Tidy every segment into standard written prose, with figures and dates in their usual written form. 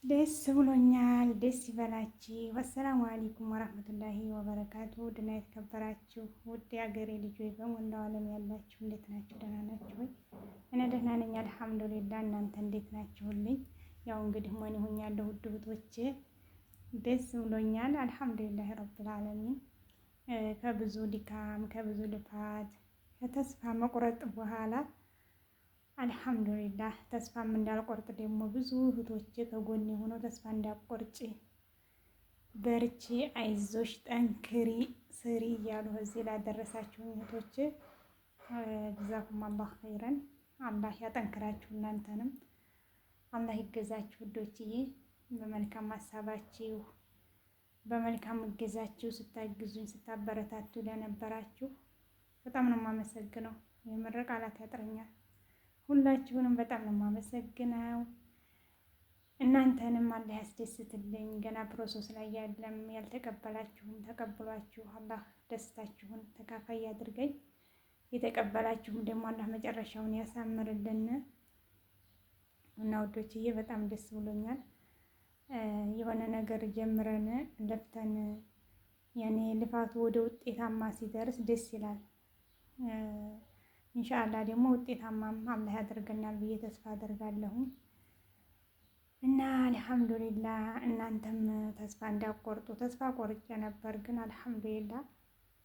ደስ ብሎኛል። ደስ ይበላችሁ። አሰላሙ አለይኩም ወራህመቱላሂ ወበረካቱ። ድና የተከበራችሁ ውድ የአገሬ ልጆች በሞላው ዓለም ያላችሁ እንዴት ናችሁ? ደህና ናችሁ ወይ? እኔ ደህና ነኝ አልሐምዱሊላህ። እናንተ እንዴት ናችሁልኝ? ያው እንግዲህ ሞኝ ሆኛለሁ ውድ እህቶቼ፣ ደስ ብሎኛል አልሐምዱሊላህ ረብል ዓለሚን። ከብዙ ድካም ከብዙ ልፋት ከተስፋ መቁረጥ በኋላ አልሐምዱሊላህ ተስፋም እንዳልቆርጥ ደግሞ ብዙ እህቶቼ ከጎኔ ሆነው ተስፋ እንዳቆርጭ በርቺ፣ አይዞሽ፣ ጠንክሪ፣ ስሪ እያሉ እዚህ ላደረሳችሁ እህቶቼ ጀዛኩም አላህ ኸይረን። አላህ ያጠንክራችሁ፣ እናንተንም አላህ ይገዛችሁ ውዶችዬ። በመልካም ሀሳባችሁ በመልካም እገዛችሁ ስታግዙኝ ስታበረታቱ ለነበራችሁ በጣም ነው የማመሰግነው። የምር ቃላት ያጥረኛል። ሁላችሁንም በጣም ነው የማመሰግነው። እናንተንም አላህ ያስደስትልኝ። ገና ፕሮሰስ ላይ ያለም ያልተቀበላችሁም ተቀብሏችሁ አላህ ደስታችሁን ተካፋይ ያድርገኝ። የተቀበላችሁም ደግሞ አላህ መጨረሻውን ያሳምርልን እና ውዶችዬ በጣም ደስ ብሎኛል። የሆነ ነገር ጀምረን ለፍተን ያኔ ልፋቱ ወደ ውጤታማ ሲደርስ ደስ ይላል። ኢንሻአላህ ደግሞ ውጤታማም አላህ ያደርገናል ብዬ ተስፋ አደርጋለሁ እና አልሐምዱሊላህ እናንተም ተስፋ እንዳቆርጡ። ተስፋ ቆርጬ ነበር ግን አልሐምዱሊላህ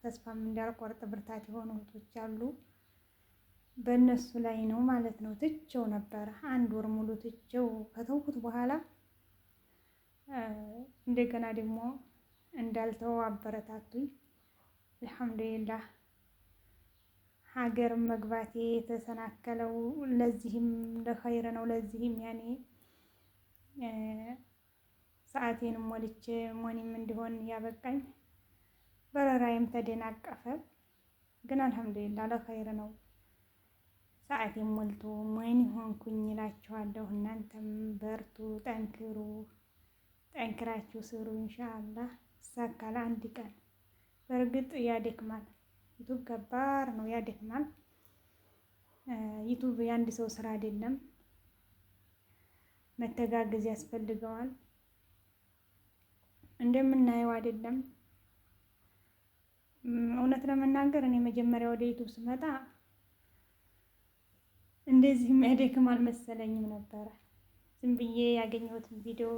ተስፋም እንዳልቆርጥ ብርታት የሆኑ እህቶች አሉ። በእነሱ ላይ ነው ማለት ነው። ትቼው ነበር 1 ወር ሙሉ ትቼው ከተውኩት በኋላ እንደገና ደግሞ እንዳልተው አበረታቱኝ። አልሐምዱሊላህ ሀገር መግባቴ የተሰናከለው ለዚህም ለኸይር ነው። ለዚህም ያኔ ሰዓቴንም ሞልቼ ሞኒም እንዲሆን ያበቃኝ በረራዬም ተደናቀፈ። ግን አልሐምዱሊላህ ለኸይር ነው። ሰዓቴም ሞልቶ ሞኒ ሆንኩኝ እላችኋለሁ። እናንተም በርቱ፣ ጠንክሩ፣ ጠንክራችሁ ስሩ። ኢንሻአላህ ይሳካል አንድ ቀን። በእርግጥ ያደክማል። ዩቱብ ከባድ ነው፣ ያደክማል። ዩቱብ የአንድ ሰው ስራ አይደለም፣ መተጋገዝ ያስፈልገዋል። እንደምናየው አይደለም። እውነት ለመናገር እኔ መጀመሪያ ወደ ዩቱብ ስመጣ እንደዚህ የሚያደክም አልመሰለኝም ነበረ። ዝም ብዬ ያገኘሁትን ቪዲዮ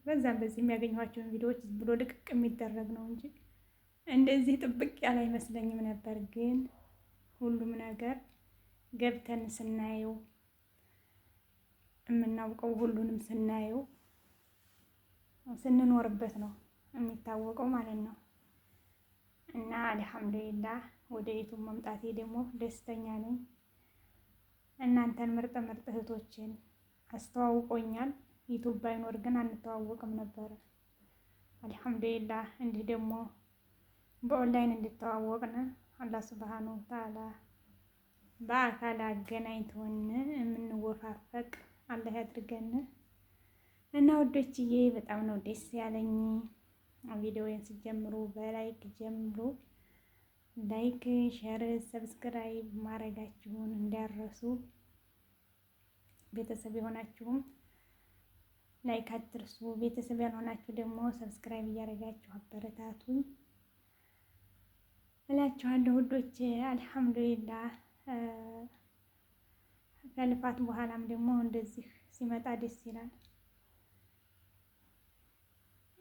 በዛም በዚህ የሚያገኘኋቸውን ቪዲዮዎች ብሎ ልቅቅ የሚደረግ ነው እንጂ እንደዚህ ጥብቅ ያለ አይመስለኝም ነበር። ግን ሁሉም ነገር ገብተን ስናየው የምናውቀው ሁሉንም ስናየው ስንኖርበት ነው የሚታወቀው ማለት ነው። እና አልሐምዱሊላህ ወደ ዩቱብ መምጣቴ ደግሞ ደስተኛ ነኝ። እናንተን ምርጥ ምርጥ እህቶችን አስተዋውቆኛል። ዩቱብ ባይኖር ግን አንተዋወቅም ነበረ። አልሐምዱሊላህ እንዲህ ደግሞ በኦንላይን እንድተዋወቅን አላህ ሱብሃነሁ ወተዓላ በአካል አገናኝቶን የምንወፋፈቅ አላህ ያድርገን እና ውዶችዬ በጣም ነው ደስ ያለኝ። ቪዲዮውን ሲጀምሩ በላይክ ጀምሩ። ላይክ፣ ሼር፣ ሰብስክራይብ ማድረጋችሁን እንዳረሱ። ቤተሰብ የሆናችሁም ላይክ አትርሱ። ቤተሰብ ያልሆናችሁ ደግሞ ሰብስክራይብ እያደረጋችሁ አበረታቱኝ እላችኋለሁ ውዶች። አልሐምዱሊላህ ከልፋት በኋላም ደግሞ እንደዚህ ሲመጣ ደስ ይላል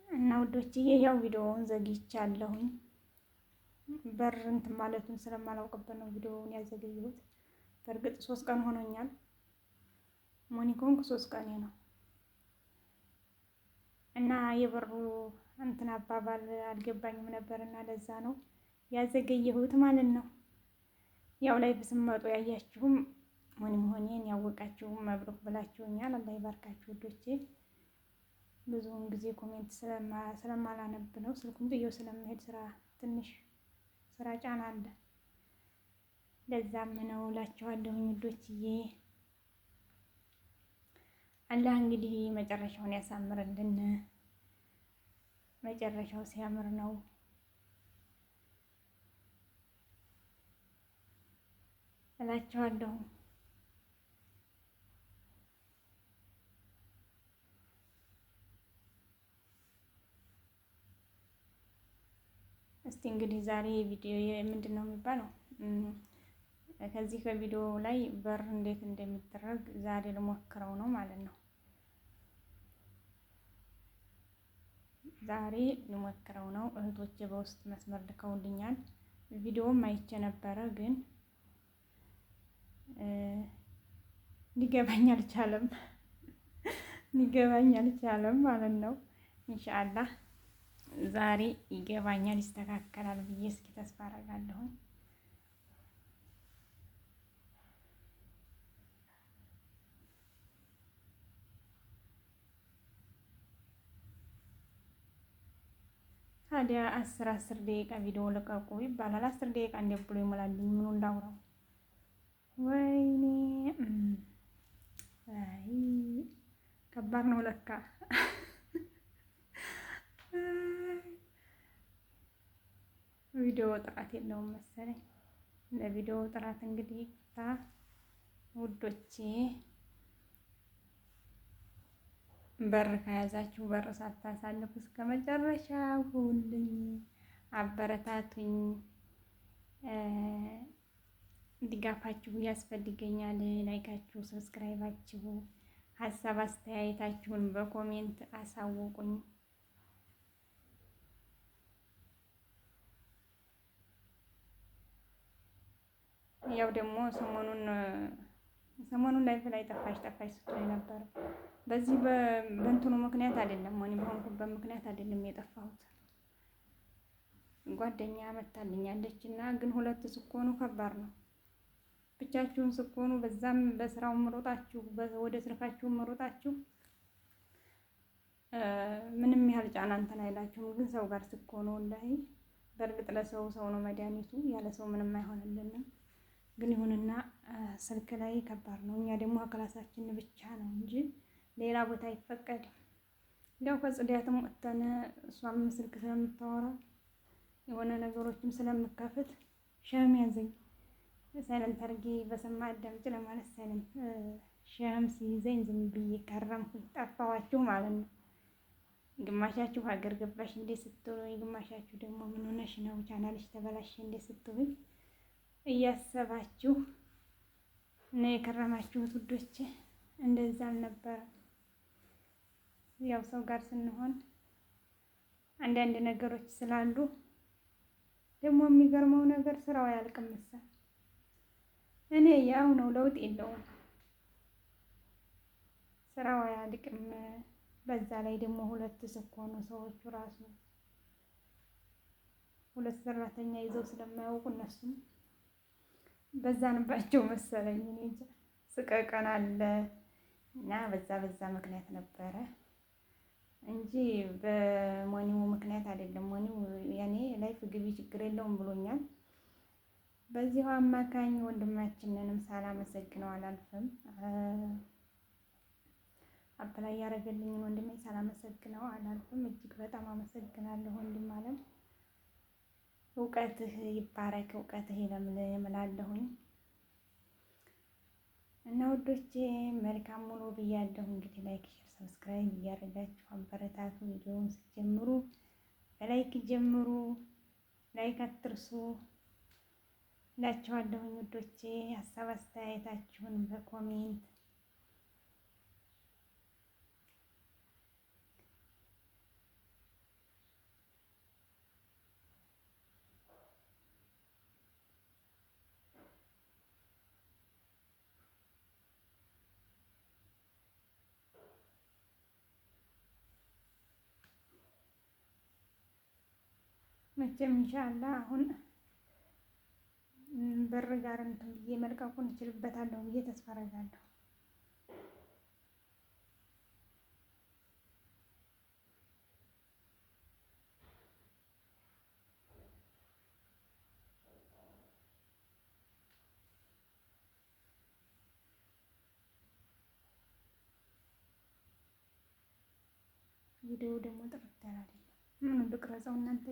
እና ውዶችዬ ያው ቪዲዮውን ዘግይቻለሁኝ። በር እንትን ማለቱን ስለማላውቅበት ነው ቪዲዮውን ያዘገየሁት። በእርግጥ 3 ቀን ሆኖኛል። ሞኒኮንክ 3 ቀኔ ነው እና የበሩ እንትን አባባል አልገባኝም ነበር እና ለዛ ነው ያዘገየሁት ማለት ነው። ያው ላይ ብስመጡ ያያችሁም ሞኒም ሆኔን ያወቃችሁም መብሩክ ብላችሁኛል። አላህ ይባርካችሁ ውዶቼ። ብዙውን ጊዜ ኮሜንት ስለማላነብ ነው ስልኩን ጥዬው ስለምሄድ ትንሽ ስራ ጫና አለ። ለዛም ነው እላችኋለሁ ውዶችዬ። አላህ እንግዲህ መጨረሻውን ያሳምርልን። መጨረሻው ሲያምር ነው እላችኋለሁ። እስቲ እንግዲህ ዛሬ ቪዲዮ ምንድን ነው የሚባለው ከዚህ ከቪዲዮ ላይ በር እንዴት እንደሚደረግ ዛሬ ልሞክረው ነው ማለት ነው። ዛሬ ልሞክረው ነው። እህቶቼ በውስጥ መስመር ልከውልኛል። ቪዲዮም አይቼ ነበረ ግን ሊገባኝ አልቻለም ማለት ነው። ኢንሻአላህ ዛሬ ይገባኛል፣ ይስተካከላል ብዬ እስኪ ተስፋ አደርጋለሁ። ታዲያ 10 ደቂቃ ቪዲዮ ልቀቁ ይባላል። 10 ደቂቃ እንዴት ብሎ ይሞላልኝ? ምኑ እንዳውራው? ወይኔ አይ ከባድ ነው ለካ። ቪዲዮ ጥራት የለውም መሰለኝ። ለቪዲዮ ጥራት እንግዲህ ውዶቼ በር ከያዛችሁ በር ሳታሳልፉ እስከ መጨረሻው ሁሉኝ አበረታቱኝ። ድጋፋችሁ ያስፈልገኛል። ላይካችሁ፣ ሰብስክራይባችሁ፣ ሀሳብ አስተያየታችሁን በኮሜንት አሳውቁኝ። ያው ደግሞ ሰሞኑን ላይ ጠፋሽ ስትሆን ነበር። በዚህ በእንትኑ ምክንያት አይደለም፣ እኔ በሆንኩበት ምክንያት አይደለም የጠፋሁት። ጓደኛ መታልኛለች እና ግን ሁለት ስትሆኑ ከባድ ነው። ብቻችሁን ስትሆኑ በዛም በስራው መሮጣችሁ ወደ ስልካችሁ መሮጣችሁ ምንም ያህል ጫና እንትን አይላችሁም። ግን ሰው ጋር ስትሆኑ ወላሂ በእርግጥ ለሰው ነው መድኃኒቱ፣ ያለ ሰው ምንም አይሆንልንም። ግን ይሁንና ስልክ ላይ ከባድ ነው። እኛ ደግሞ ክላሳችን ብቻ ነው እንጂ ሌላ ቦታ አይፈቀድም። ያው ከጽዳትም ወጥተን እሷም ስልክ ስለምታወራ የሆነ ነገሮችም ስለምከፍት ሸም ያዘኝ። ሳይለንት አድርጌ በሰማ አዳምጪ ለማለት ሳይለንት ሸም ሲይዘኝ ዝም ብዬ ከረምኩኝ፣ ጠፋኋችሁ ማለት ነው። ግማሻችሁ ሀገር ገባሽ እንዴ ስትሉኝ፣ ግማሻችሁ ደግሞ ምን ሆነሽ ነው ቻናልሽ ተበላሽ እንዴ ስትሉኝ እያሰባችሁ ነው የከረማችሁት ውዶች። እንደዛ አልነበረም። ያው ሰው ጋር ስንሆን አንዳንድ ነገሮች ስላሉ ደግሞ የሚገርመው ነገር ስራው አያልቅም። እኔ ያው ነው ለውጥ የለውም፣ ስራው አያልቅም። በዛ ላይ ደግሞ ሁለት ስትሆኑ ሰዎቹ ራሱ ሁለት ሰራተኛ ይዘው ስለማያውቁ እነሱም በዛንባቸው መሰለኝ። እኔ እንጃ ስቀቀን አለ እና በዛ ምክንያት ነበረ እንጂ በሞኒው ምክንያት አይደለም። ሞኒው ያኔ ላይፍ ግቢ ችግር የለውም ብሎኛል። በዚሁ አማካኝ ወንድማችንንም ሳላመሰግነው አላልፍም። አፕላይ ያደረገልኝን ወንድሜ ሳላመሰግነው አላልፍም። እጅግ በጣም አመሰግናለሁ ወንድም አለም። እውቀትህ ይባረክ፣ እውቀትህ ይለምልም እላለሁኝ። እና ውዶቼ መልካም ሙሉ ብያለሁ። እንግዲህ ላይክ፣ ሼር፣ ሰብስክራይብ እያደረጋችሁ አበረታቱ። ቪዲዮውን ስትጀምሩ በላይክ ጀምሩ፣ ላይክ አትርሱ እላችኋለሁኝ ውዶቼ። ሀሳብ አስተያየታችሁን በኮሜንት መቼም ኢንሻአላህ አሁን በር ጋር እንትን ብዬ መልቀቁን እችልበታለሁ ብዬ ተስፋ አደርጋለሁ። ቪዲዮ ደግሞ ጥርት ያለ ምኑን ልቅረጸው እናንተ?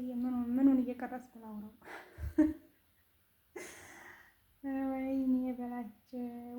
ምኑን እየቀረጽኩ ላውራው? ወይኔ በላቸው።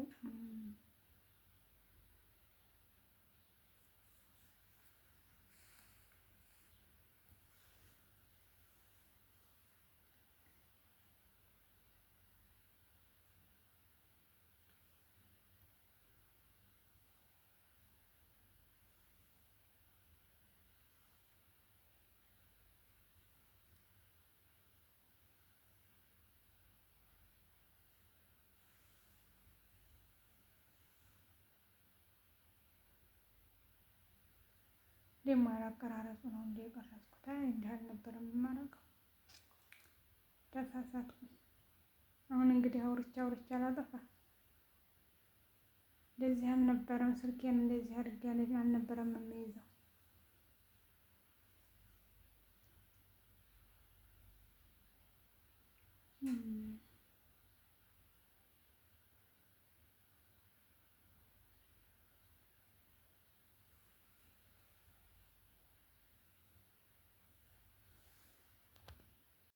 ደግሞ አላቀራረጹ ነው እንደ የቀረጽኩት እንዲህ አልነበረም የማደርገው። ተሳሳትኩኝ። አሁን እንግዲህ አውርቻ አላጠፋ። እንደዚህ አልነበረም። ስልኬን እንደዚህ አድርጌ አልነበረም የምይዘው።